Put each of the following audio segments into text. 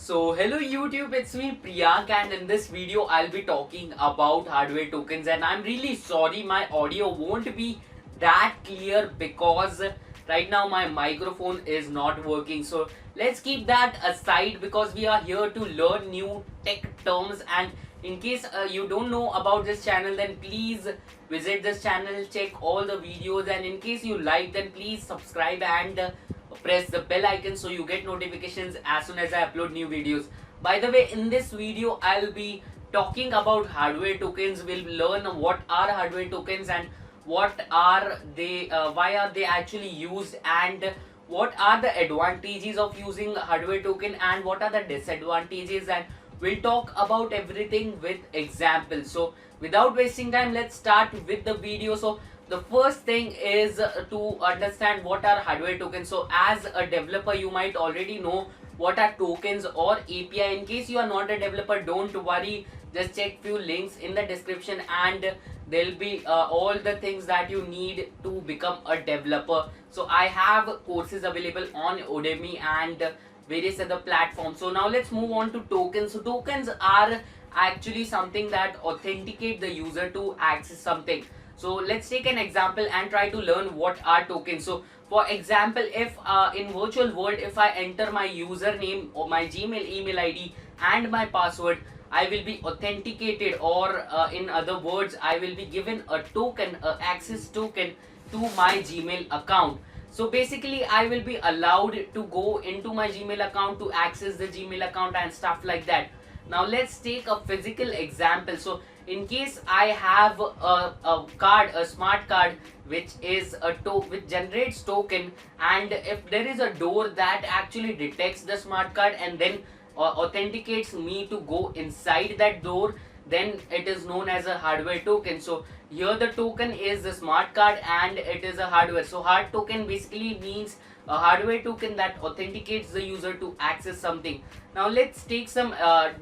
So hello YouTube, it's me Priyank, and in this video I'll be talking about hardware tokens, and I'm really sorry my audio won't be that clear because right now my microphone is not working. So let's keep that aside because we are here to learn new tech terms, and in case you don't know about this channel, then please visit this channel, check all the videos, and in case you like, then please subscribe and press the bell icon so you get notifications as soon as I upload new videos. By the way, in this video I'll be talking about hardware tokens. We'll learn what are hardware tokens and what are they, why are they actually used, and what are the advantages of using hardware token and what are the disadvantages, and we'll talk about everything with examples. So without wasting time, let's start with the video. So the first thing is to understand what are hardware tokens. So as a developer, you might already know what are tokens or API. In case you are not a developer, don't worry, just check few links in the description and there'll be all the things that you need to become a developer. So I have courses available on Udemy and various other platforms. So now let's move on to tokens. So tokens are actually something that authenticate the user to access something. So let's take an example and try to learn what are tokens. So for example, if in virtual world, if I enter my username or my Gmail email ID and my password, I will be authenticated, or in other words, I will be given a token, a access token to my Gmail account. So basically I will be allowed to go into my Gmail account to access the Gmail account and stuff like that. Now let's take a physical example. So in case I have a card, a smart card, which is which generates token, and if there is a door that actually detects the smart card and then authenticates me to go inside that door, then it is known as a hardware token. So here the token is the smart card and it is a hardware. So hard token basically means a hardware token that authenticates the user to access something. Now let's take some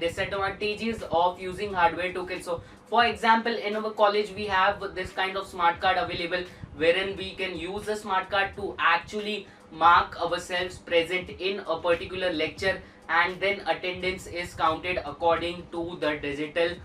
disadvantages of using hardware token. So for example, in our college we have this kind of smart card available wherein we can use the smart card to actually mark ourselves present in a particular lecture, and then attendance is counted according to the digital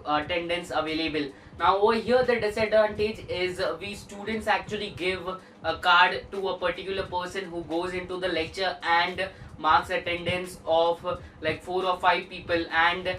attendance available. Now over here the disadvantage is we students actually give a card to a particular person who goes into the lecture and marks attendance of like 4 or 5 people, and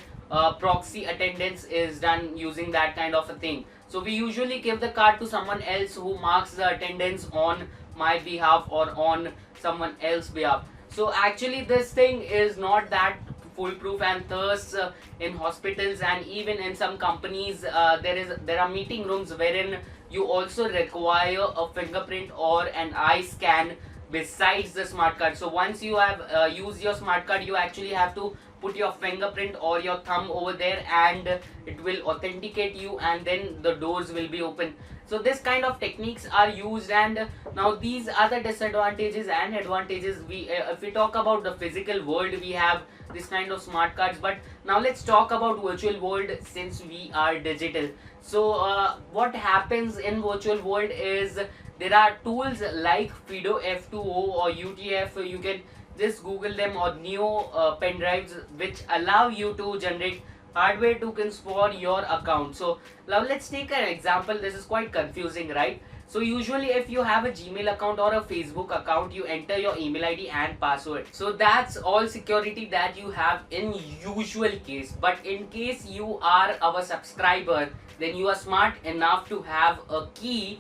proxy attendance is done using that kind of a thing. So we usually give the card to someone else who marks the attendance on my behalf or on someone else's behalf. So actually this thing is not that foolproof, and thus in hospitals and even in some companies there are meeting rooms wherein you also require a fingerprint or an eye scan besides the smart card. So once you have used your smart card, you actually have to put your fingerprint or your thumb over there and it will authenticate you, and then the doors will be open. So this kind of techniques are used, and now these are the disadvantages and advantages. We if we talk about the physical world, we have this kind of smart cards, but now let's talk about virtual world since we are digital. So what happens in virtual world is there are tools like Fido F2O or UTF. You can just Google them, or Neo pen drives, which allow you to generate hardware tokens for your account. So now let's take an example. This is quite confusing, right? So usually if you have a Gmail account or a Facebook account, you enter your email ID and password. So that's all security that you have in usual case. But in case you are our subscriber, then you are smart enough to have a key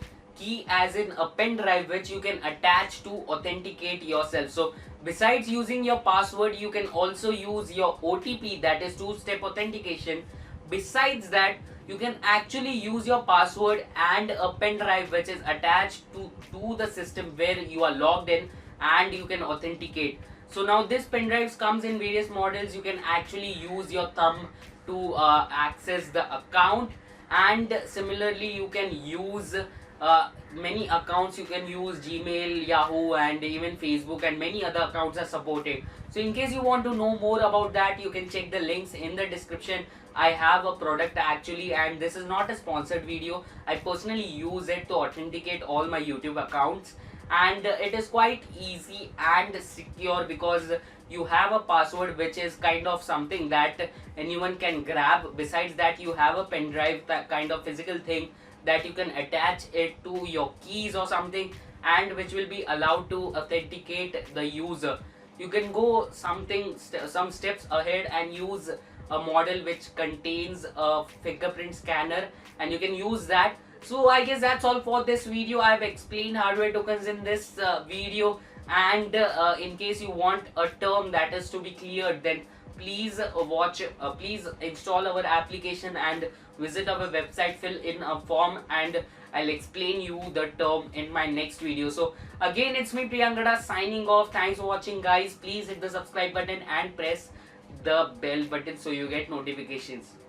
as in a pen drive which you can attach to authenticate yourself. So besides using your password, you can also use your OTP, that is two-step authentication. Besides that, you can actually use your password and a pen drive which is attached to the system where you are logged in, and you can authenticate. So now this pen drives comes in various models. You can actually use your thumb to access the account, and similarly you can use many accounts. You can use Gmail, Yahoo, and even Facebook, and many other accounts are supported. So in case you want to know more about that, you can check the links in the description. I have a product actually, and this is not a sponsored video. I personally use it to authenticate all my YouTube accounts, and it is quite easy and secure because you have a password which is kind of something that anyone can grab. Besides that, you have a pen drive, that kind of physical thing that you can attach it to your keys or something, and which will be allowed to authenticate the user. You can go some steps ahead and use a model which contains a fingerprint scanner, and you can use that. So I guess that's all for this video. I've explained hardware tokens in this video, and in case you want a term that is to be cleared, then please install our application and visit our website, fill in a form, and I'll explain you the term in my next video. So again, it's me DigitalGada signing off. Thanks for watching, guys. Please hit the subscribe button and press the bell button so you get notifications.